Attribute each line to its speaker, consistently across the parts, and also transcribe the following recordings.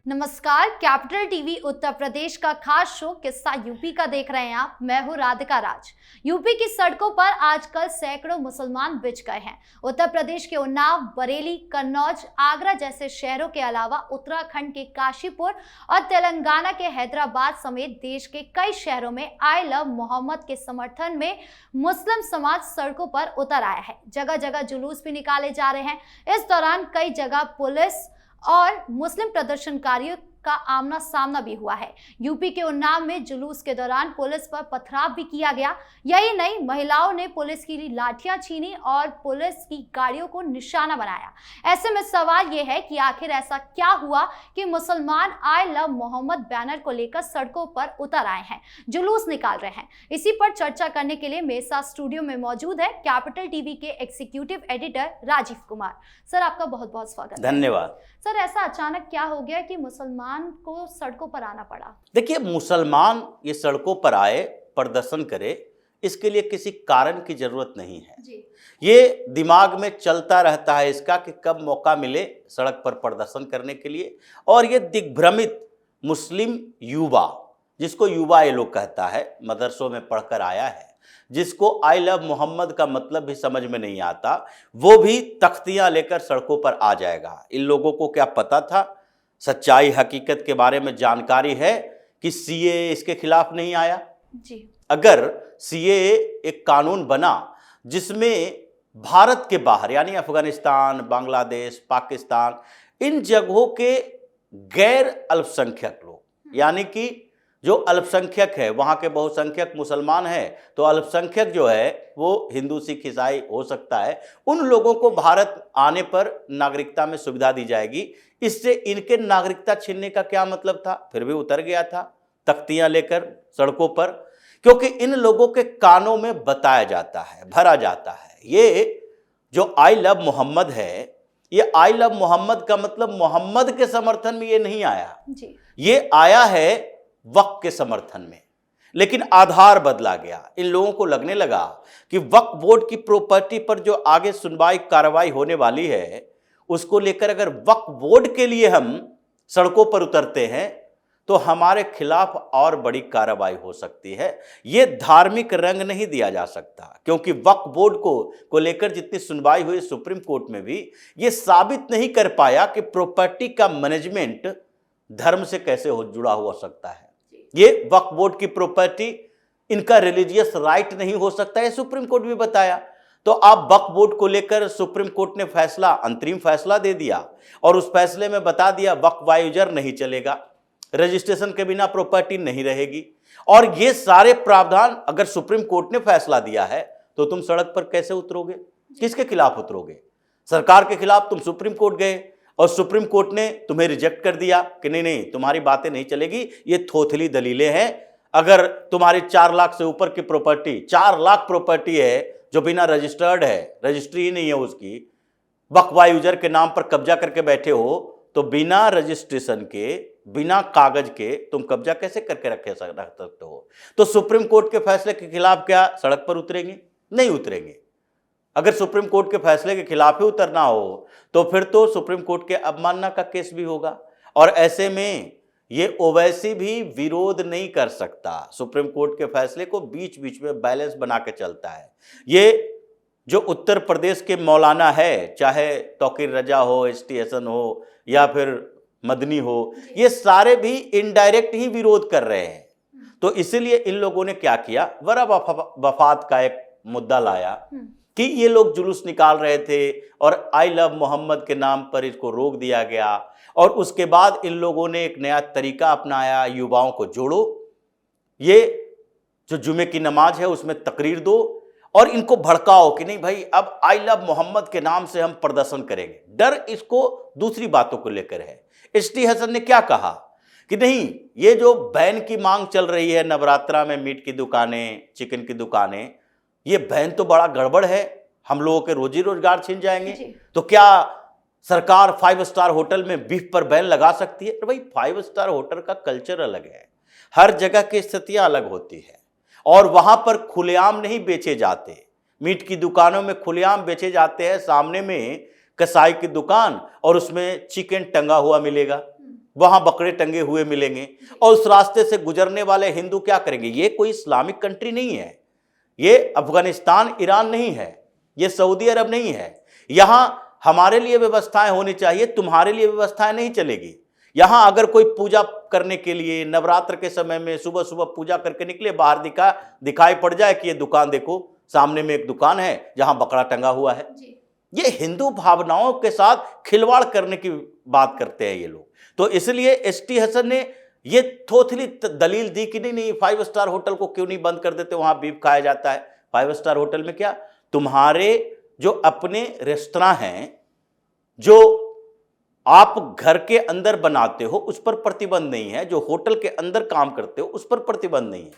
Speaker 1: नमस्कार, capital TV Uttar Pradesh का खास शो किस्सा यूपी का देख रहे हैं आप। मैं हूं राधिका राज। यूपी की सड़कों पर आजकल सैकड़ों मुसलमान बिछ गए हैं। उत्तर प्रदेश के उन्नाव, बरेली, कन्नौज, आगरा जैसे शहरों के अलावा उत्तराखंड के काशीपुर और तेलंगाना के हैदराबाद समेत देश के कई शहरों में आई लव मोहम्मद के समर्थन में मुस्लिम समाज सड़कों पर उतर आया है। जगह जगह जुलूस भी निकाले जा रहे हैं। इस दौरान कई जगह पुलिस और मुस्लिम प्रदर्शनकारियों का आमना सामना भी हुआ है। यूपी के उन्नाव में जुलूस के दौरान पुलिस पर पथराव भी किया गया। यही नहीं, महिलाओं ने पुलिस की लाठियां छीनी और पुलिस की गाड़ियों को निशाना बनाया। ऐसे में सवाल यह है कि आखिर ऐसा क्या हुआ कि मुसलमान आई लव मोहम्मद बैनर को लेकर सड़कों पर उतर आए हैं, जुलूस निकाल रहे हैं। इसी पर चर्चा करने के लिए मेरे साथ स्टूडियो में मौजूद है कैपिटल टीवी के executive editor Rajeev Kumar. Sir, आपका बहुत बहुत स्वागत।
Speaker 2: धन्यवाद।
Speaker 1: सर, ऐसा अचानक क्या हो गया कि मुसलमान को सड़कों पर आना पड़ा?
Speaker 2: देखिए, मुसलमान ये सड़कों पर आए, प्रदर्शन करे, इसके लिए किसी कारण की जरूरत नहीं है
Speaker 1: जी।
Speaker 2: ये दिमाग में चलता रहता है इसका कि कब मौका मिले सड़क पर प्रदर्शन करने के लिए। और ये दिग्भ्रमित मुस्लिम युवा, जिसको युवा ये लोग कहता है, मदरसों में पढ़कर आया है, जिसको आई लव मोहम्मद का मतलब भी समझ में नहीं आता, वो भी तख्तियां लेकर सड़कों पर आ जाएगा। इन लोगों को क्या पता था? सच्चाई हकीकत के बारे में जानकारी है कि सीएए इसके खिलाफ नहीं आया।
Speaker 1: जी।
Speaker 2: अगर सीएए एक कानून बना जिसमें भारत के बाहर यानी अफगानिस्तान, बांग्लादेश, पाकिस्तान, इन जगहों के गैर अल्पसंख्यक लोग, यानी कि जो अल्पसंख्यक है, वहाँ के बहुसंख्यक मुसलमान है, तो अल्पसंख्यक जो है वो हिंदू, सिख, ईसाई हो सकता है, उन लोगों को भारत आने पर नागरिकता में सुविधा दी जाएगी। इससे इनके नागरिकता छीनने का क्या मतलब था? फिर भी उतर गया था तख्तियां लेकर सड़कों पर, क्योंकि इन लोगों के कानों में बताया जाता है, भरा जाता है। ये जो आई लव मोहम्मद है, ये आई लव मोहम्मद का मतलब मोहम्मद के समर्थन में ये नहीं आया
Speaker 1: जी।
Speaker 2: ये आया है वक्फ के समर्थन में। लेकिन आधार बदला गया। इन लोगों को लगने लगा कि वक्फ बोर्ड की प्रॉपर्टी पर जो आगे सुनवाई कार्रवाई होने वाली है, उसको लेकर अगर वक्फ बोर्ड के लिए हम सड़कों पर उतरते हैं तो हमारे खिलाफ और बड़ी कार्रवाई हो सकती है। ये धार्मिक रंग नहीं दिया जा सकता, क्योंकि वक्फ बोर्ड को लेकर जितनी सुनवाई हुई सुप्रीम कोर्ट में भी ये साबित नहीं कर पाया कि प्रॉपर्टी का मैनेजमेंट धर्म से कैसे जुड़ा हो सकता है। ये वक्फ बोर्ड की प्रॉपर्टी इनका रिलीजियस राइट नहीं हो सकता है, सुप्रीम कोर्ट भी बताया। तो आप वक्फ बोर्ड को लेकर सुप्रीम कोर्ट ने फैसला, अंतरिम फैसला दे दिया और उस फैसले में बता दिया वक्फ वायुजर नहीं चलेगा, रजिस्ट्रेशन के बिना प्रॉपर्टी नहीं रहेगी। और ये सारे प्रावधान अगर सुप्रीम कोर्ट ने फैसला दिया है तो तुम सड़क पर कैसे उतरोगे? किसके खिलाफ उतरोगे? सरकार के खिलाफ तुम सुप्रीम कोर्ट गए और सुप्रीम कोर्ट ने तुम्हें रिजेक्ट कर दिया कि नहीं नहीं, तुम्हारी बातें नहीं चलेगी, ये थोथली दलीलें हैं। अगर तुम्हारी 4 लाख से ऊपर की प्रॉपर्टी, 4 लाख प्रॉपर्टी है जो बिना रजिस्टर्ड है, रजिस्ट्री ही नहीं है उसकी, वक्फ यूजर के नाम पर कब्जा करके बैठे हो, तो बिना रजिस्ट्रेशन के, बिना कागज के तुम कब्जा कैसे करके रख सकते हो? तो सुप्रीम कोर्ट के फैसले के खिलाफ क्या सड़क पर उतरेंगे? नहीं उतरेंगे। अगर सुप्रीम कोर्ट के फैसले के खिलाफ ही उतरना हो तो फिर तो सुप्रीम कोर्ट के अवमानना का केस भी होगा। और ऐसे में ये ओवैसी भी विरोध नहीं कर सकता। सुप्रीम कोर्ट के फैसले को बीच बीच में बैलेंस बना के चलता है। ये जो उत्तर प्रदेश के मौलाना है, चाहे तौकीर रजा हो, एसटी हसन हो या फिर मदनी हो, ये सारे भी इनडायरेक्ट ही विरोध कर रहे हैं। तो इसीलिए इन लोगों ने क्या किया, वरा वफात का एक मुद्दा लाया कि ये लोग जुलूस निकाल रहे थे और आई लव मोहम्मद के नाम पर इसको रोक दिया गया। और उसके बाद इन लोगों ने एक नया तरीका अपनाया, युवाओं को जोड़ो, ये जो जुमे की नमाज है उसमें तकरीर दो और इनको भड़काओ कि नहीं भाई, अब आई लव मोहम्मद के नाम से हम प्रदर्शन करेंगे। डर इसको दूसरी बातों को लेकर है। एसटी हसन ने क्या कहा कि नहीं, ये जो बैन की मांग चल रही है, नवरात्रा में मीट की दुकानें, चिकन की दुकानें, ये बैन तो बड़ा गड़बड़ है, हम लोगों के रोजी रोजगार छिन जाएंगे। तो क्या सरकार 5 स्टार होटल में बीफ पर बैन लगा सकती है? तो भाई 5 स्टार होटल का कल्चर अलग है, हर जगह की स्थितियां अलग होती है और वहां पर खुलेआम नहीं बेचे जाते। मीट की दुकानों में खुलेआम बेचे जाते हैं, सामने में कसाई की दुकान और उसमें चिकन टंगा हुआ मिलेगा। वहां बकरे टंगे हुए मिलेंगे और उस रास्ते से गुजरने वाले हिंदू क्या करेंगे। ये कोई इस्लामिक कंट्री नहीं है, ये अफगानिस्तान ईरान नहीं है, ये सऊदी अरब नहीं है। यहां हमारे लिए व्यवस्थाएं होनी चाहिए, तुम्हारे लिए व्यवस्थाएं नहीं चलेगी। यहां अगर कोई पूजा करने के लिए नवरात्र के समय में सुबह सुबह पूजा करके निकले, बाहर दिखाई पड़ जाए कि ये दुकान देखो, सामने में एक दुकान है जहां बकरा टंगा हुआ है, ये हिंदू भावनाओं के साथ खिलवाड़ करने की बात करते हैं ये लोग। तो इसलिए एसटी हसन ने ये थोथली दलील दी कि नहीं 5 स्टार होटल को क्यों नहीं बंद कर देते, वहां बीफ खाया जाता है। 5 स्टार होटल में क्या, तुम्हारे जो अपने रेस्तरां हैं जो आप घर के अंदर बनाते हो उस पर प्रतिबंध नहीं है, जो होटल के अंदर काम करते हो उस पर प्रतिबंध नहीं है,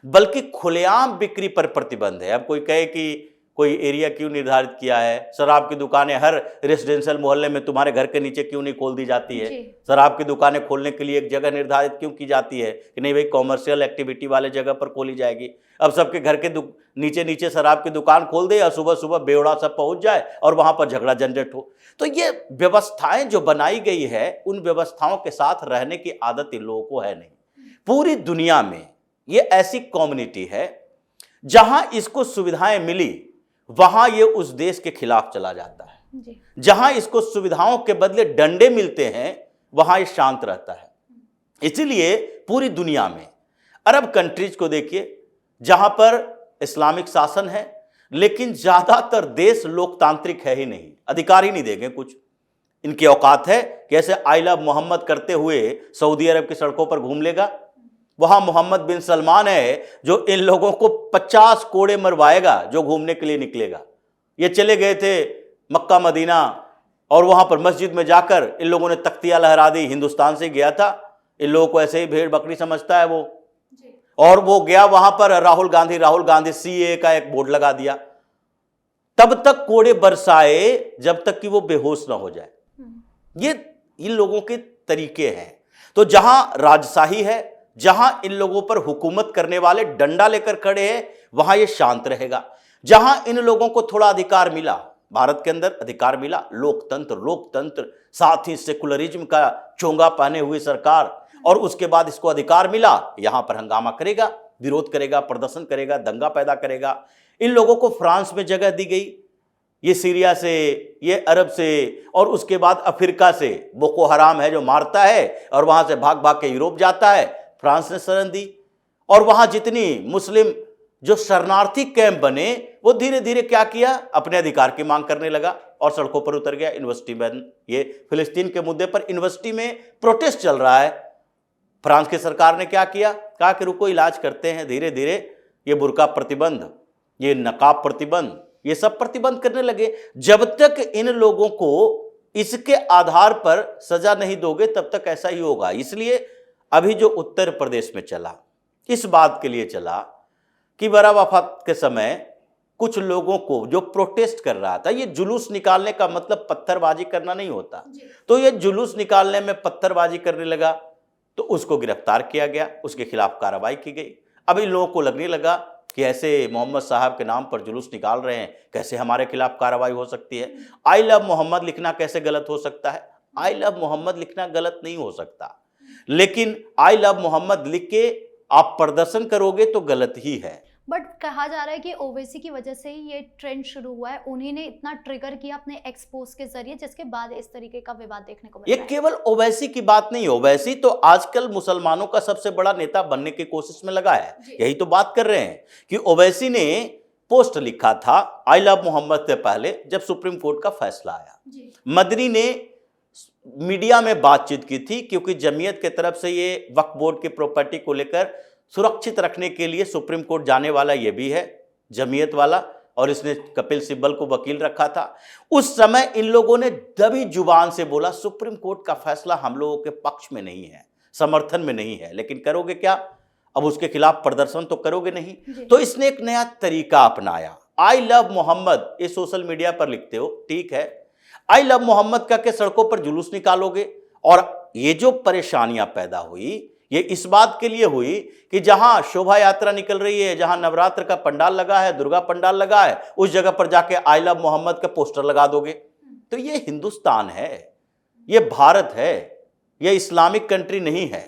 Speaker 2: बल्कि खुलेआम बिक्री पर प्रतिबंध है। अब कोई कहे कि कोई एरिया क्यों निर्धारित किया है, शराब की दुकानें हर रेसिडेंशियल मोहल्ले में तुम्हारे घर के नीचे क्यों नहीं खोल दी जाती है, शराब की दुकानें खोलने के लिए एक जगह निर्धारित क्यों की जाती है कि नहीं भाई कॉमर्शियल एक्टिविटी वाले जगह पर खोली जाएगी। अब सबके घर के नीचे नीचे शराब की दुकान खोल दे और सुबह सुबह बेवड़ा सब पहुंच जाए और वहां पर झगड़ा झंझट हो। तो ये व्यवस्थाएं जो बनाई गई है, उन व्यवस्थाओं के साथ रहने की आदत इन लोगों को है नहीं। पूरी दुनिया में ये ऐसी कम्युनिटी है जहां इसको सुविधाएं मिली वहां ये उस देश के खिलाफ चला जाता है, जहां इसको सुविधाओं के बदले डंडे मिलते हैं वहां ये शांत रहता है। इसीलिए पूरी दुनिया में अरब कंट्रीज को देखिए जहां पर इस्लामिक शासन है, लेकिन ज्यादातर देश लोकतांत्रिक है ही नहीं, अधिकार ही नहीं देंगे कुछ। इनकी औकात है कि ऐसे आई लव मोहम्मद करते हुए सऊदी अरब की सड़कों पर घूम लेगा। वहां मोहम्मद बिन सलमान है जो इन लोगों को 50 कोड़े मरवाएगा जो घूमने के लिए निकलेगा। ये चले गए थे मक्का मदीना और वहां पर मस्जिद में जाकर इन लोगों ने तख्तियां लहरा दी। हिंदुस्तान से गया था, इन लोगों को ऐसे ही भेड़ बकरी समझता है वो, और वो गया वहां पर राहुल गांधी सीए का एक बोर्ड लगा दिया। तब तक कोड़े बरसाए जब तक कि वो बेहोश ना हो जाए। ये इन लोगों के तरीके हैं। तो जहां राजशाही है, जहां इन लोगों पर हुकूमत करने वाले डंडा लेकर खड़े हैं, वहां ये शांत रहेगा। जहां इन लोगों को थोड़ा अधिकार मिला, भारत के अंदर अधिकार मिला, लोकतंत्र साथ ही सेकुलरिज्म का चोंगा पहने हुई सरकार, और उसके बाद इसको अधिकार मिला, यहां पर हंगामा करेगा, विरोध करेगा, प्रदर्शन करेगा, दंगा पैदा करेगा। इन लोगों को फ्रांस में जगह दी गई, ये सीरिया से, ये अरब से, और उसके बाद अफ्रीका से बोको हराम है जो मारता है और वहां से भाग भाग के यूरोप जाता है, फ्रांस ने शरण दी। और वहां जितनी मुस्लिम जो शरणार्थी कैंप बने, वो धीरे धीरे क्या किया, अपने अधिकार की मांग करने लगा और सड़कों पर उतर गया। यूनिवर्सिटी में, ये फिलिस्तीन के मुद्दे पर यूनिवर्सिटी में प्रोटेस्ट चल रहा है, फ्रांस की सरकार ने क्या किया, कहा कि रुको इलाज करते हैं। धीरे धीरे ये बुर्का प्रतिबंध, ये नकाब प्रतिबंध, ये सब प्रतिबंध करने लगे। जब तक इन लोगों को इसके आधार पर सजा नहीं दोगे तब तक ऐसा ही होगा। इसलिए अभी जो उत्तर प्रदेश में चला, इस बात के लिए चला कि बरा वफात के समय कुछ लोगों को जो प्रोटेस्ट कर रहा था, ये जुलूस निकालने का मतलब पत्थरबाजी करना नहीं होता, तो ये जुलूस निकालने में पत्थरबाजी करने लगा तो उसको गिरफ्तार किया गया, उसके खिलाफ कार्रवाई की गई। अब इन लोगों को लगने लगा कि ऐसे मोहम्मद साहब के नाम पर जुलूस निकाल रहे हैं, कैसे हमारे खिलाफ कार्रवाई हो सकती है। आई लव मोहम्मद लिखना कैसे गलत हो सकता है? आई लव मोहम्मद लिखना गलत नहीं हो सकता, लेकिन आई लव मोहम्मद लिख के आप प्रदर्शन करोगे तो गलत ही है।
Speaker 1: बट कहा जा रहा है कि ओवैसी की वजह से ही ये ट्रेंड शुरू हुआ है, उन्हीं ने इतना ट्रिगर किया अपने एक्सपोज के जरिए, जिसके बाद इस तरीके का विवाद देखने को मिला।
Speaker 2: ये केवल ओवैसी की बात नहीं है, ओवैसी तो आजकल मुसलमानों का सबसे बड़ा नेता बनने की कोशिश में लगा है। यही तो बात कर रहे हैं कि ओवैसी ने पोस्ट लिखा था आई लव मोहम्मद से पहले, जब सुप्रीम कोर्ट का फैसला आया। मदनी ने मीडिया में बातचीत की थी, क्योंकि जमीयत की तरफ से ये वक्फ बोर्ड की प्रॉपर्टी को लेकर सुरक्षित रखने के लिए सुप्रीम कोर्ट जाने वाला ये भी है जमीयत वाला, और इसने कपिल सिब्बल को वकील रखा था। उस समय इन लोगों ने दबी जुबान से बोला सुप्रीम कोर्ट का फैसला हम लोगों के पक्ष में नहीं है, समर्थन में नहीं है, लेकिन करोगे क्या, अब उसके खिलाफ प्रदर्शन तो करोगे नहीं। तो इसने एक नया तरीका अपनाया, आई लव मोहम्मद, ये सोशल मीडिया पर लिखते हो, ठीक है, आई लव मोहम्मद का के सड़कों पर जुलूस निकालोगे। और ये जो परेशानियां पैदा हुई, ये इस बात के लिए हुई कि जहां शोभा यात्रा निकल रही है, जहां नवरात्र का पंडाल लगा है, दुर्गा पंडाल लगा है, उस जगह पर जाके आई लव मोहम्मद का पोस्टर लगा दोगे। तो ये हिंदुस्तान है, ये भारत है, यह इस्लामिक कंट्री नहीं है।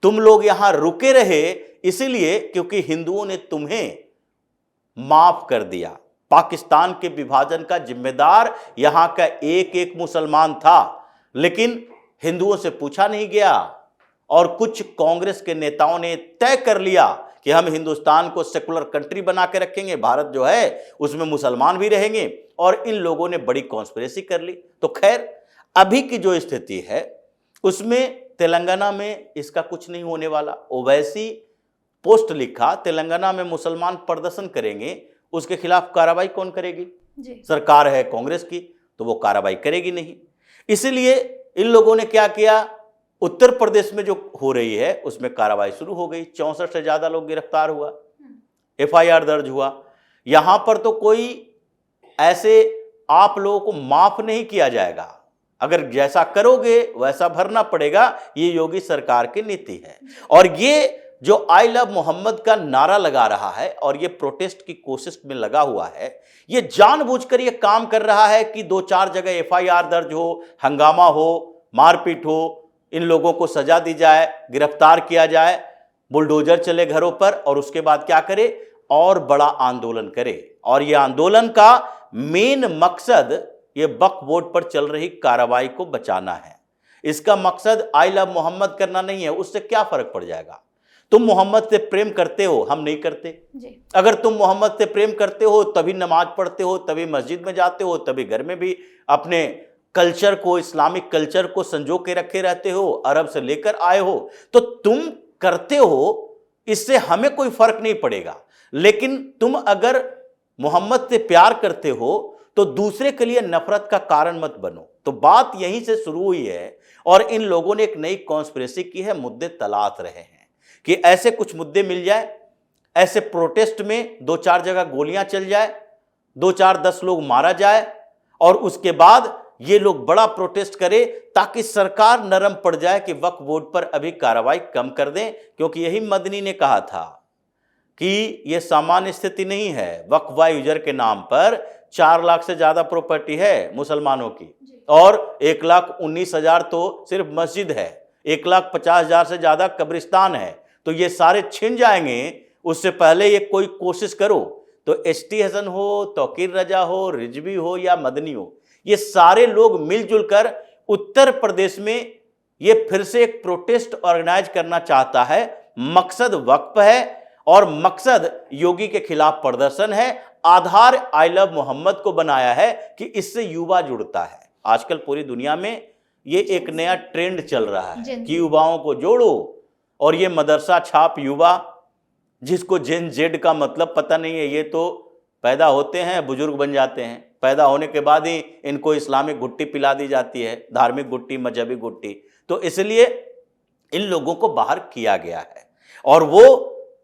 Speaker 2: तुम लोग यहां रुके रहे इसीलिए क्योंकि हिंदुओं ने तुम्हें माफ कर दिया। पाकिस्तान के विभाजन का जिम्मेदार यहां का एक एक मुसलमान था, लेकिन हिंदुओं से पूछा नहीं गया। और कुछ कांग्रेस के नेताओं ने तय कर लिया कि हम हिंदुस्तान को सेकुलर कंट्री बना के रखेंगे, भारत जो है उसमें मुसलमान भी रहेंगे, और इन लोगों ने बड़ी कॉन्स्पिरेसी कर ली। तो खैर, अभी की जो स्थिति है उसमें तेलंगाना में इसका कुछ नहीं होने वाला। ओवैसी पोस्ट लिखा, तेलंगाना में मुसलमान प्रदर्शन करेंगे, उसके खिलाफ कार्रवाई कौन करेगी?
Speaker 1: जी।
Speaker 2: सरकार है कांग्रेस की, तो वो कार्रवाई करेगी नहीं। इसीलिए इन लोगों ने क्या किया, उत्तर प्रदेश में जो हो रही है उसमें कार्रवाई शुरू हो गई। 64 से ज्यादा लोग गिरफ्तार हुआ, एफआईआर दर्ज हुआ। यहां पर तो कोई ऐसे आप लोगों को माफ नहीं किया जाएगा, अगर जैसा करोगे वैसा भरना पड़ेगा। ये योगी सरकार की नीति है। और ये जो आई लव मोहम्मद का नारा लगा रहा है और ये प्रोटेस्ट की कोशिश में लगा हुआ है, ये जानबूझकर ये काम कर रहा है कि 2-4 जगह एफआईआर दर्ज हो, हंगामा हो, मारपीट हो, इन लोगों को सजा दी जाए, गिरफ्तार किया जाए, बुलडोजर चले घरों पर, और उसके बाद क्या करे, और बड़ा आंदोलन करे। और ये आंदोलन का मेन मकसद ये वक्फ बोर्ड पर चल रही कार्रवाई को बचाना है। इसका मकसद आई लव मोहम्मद करना नहीं है। उससे क्या फर्क पड़ जाएगा? तुम मोहम्मद से प्रेम करते हो, हम नहीं करते
Speaker 1: जी।
Speaker 2: अगर तुम मोहम्मद से प्रेम करते हो तभी नमाज पढ़ते हो, तभी मस्जिद में जाते हो, तभी घर में भी अपने कल्चर को, इस्लामिक कल्चर को संजो के रखे रहते हो, अरब से लेकर आए हो, तो तुम करते हो, इससे हमें कोई फर्क नहीं पड़ेगा। लेकिन तुम अगर मोहम्मद से प्यार करते हो तो दूसरे के लिए नफरत का कारण मत बनो। तो बात यहीं से शुरू हुई है और इन लोगों ने एक नई कॉन्स्पिरेसी की है, मुद्दे तलाश रहे हैं कि ऐसे कुछ मुद्दे मिल जाए, ऐसे प्रोटेस्ट में 2-4 जगह गोलियां चल जाए, 2-4-10 लोग मारा जाए, और उसके बाद ये लोग बड़ा प्रोटेस्ट करें ताकि सरकार नरम पड़ जाए कि वक्फ बोर्ड पर अभी कार्रवाई कम कर दें। क्योंकि यही मदनी ने कहा था कि यह सामान्य स्थिति नहीं है। वक्फ यूजर के नाम पर 4 लाख से ज्यादा प्रॉपर्टी है मुसलमानों की, और 1,19,000 तो सिर्फ मस्जिद है, 1,50,000 से ज्यादा कब्रिस्तान है। तो ये सारे छिन जाएंगे, उससे पहले ये कोई कोशिश करो। तो एसटी हसन हो, तौकीर रजा हो, रिजवी हो या मदनी हो, ये सारे लोग मिलजुल कर उत्तर प्रदेश में ये फिर से एक प्रोटेस्ट ऑर्गेनाइज करना चाहता है। मकसद वक्फ है और मकसद योगी के खिलाफ प्रदर्शन है। आधार आई लव मोहम्मद को बनाया है कि इससे युवा जुड़ता है। आजकल पूरी दुनिया में ये एक नया ट्रेंड चल रहा है कि युवाओं को जोड़ो, और ये मदरसा छाप युवा, जिसको जेन जेड का मतलब पता नहीं है, ये तो पैदा होते हैं बुजुर्ग बन जाते हैं, पैदा होने के बाद ही इनको इस्लामिक गुट्टी पिला दी जाती है, धार्मिक गुट्टी, मजहबी गुट्टी। तो इसलिए इन लोगों को बाहर किया गया है और वो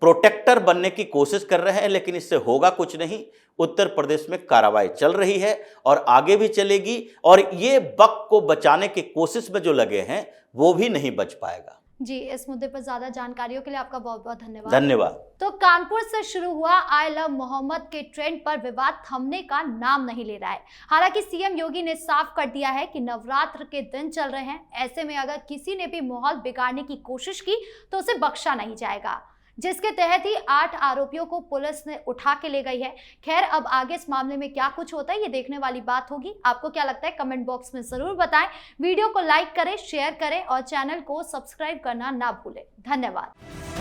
Speaker 2: प्रोटेक्टर बनने की कोशिश कर रहे हैं, लेकिन इससे होगा कुछ नहीं। उत्तर प्रदेश में कार्रवाई चल रही है और आगे भी चलेगी, और ये वक्फ को बचाने की कोशिश में जो लगे हैं वो भी नहीं बच पाएगा।
Speaker 1: जी, इस मुद्दे पर ज्यादा जानकारियों के लिए आपका बहुत बहुत धन्यवाद।
Speaker 2: धन्यवाद।
Speaker 1: तो कानपुर से शुरू हुआ आई लव मोहम्मद के ट्रेंड पर विवाद थमने का नाम नहीं ले रहा है। हालांकि सीएम योगी ने साफ कर दिया है कि नवरात्र के दिन चल रहे हैं, ऐसे में अगर किसी ने भी माहौल बिगाड़ने की कोशिश की तो उसे बख्शा नहीं जाएगा, जिसके तहत ही 8 आरोपियों को पुलिस ने उठा के ले गई है। खैर, अब आगे इस मामले में क्या कुछ होता है ये देखने वाली बात होगी। आपको क्या लगता है कमेंट बॉक्स में जरूर बताएं। वीडियो को लाइक करें, शेयर करें और चैनल को सब्सक्राइब करना ना भूलें। धन्यवाद।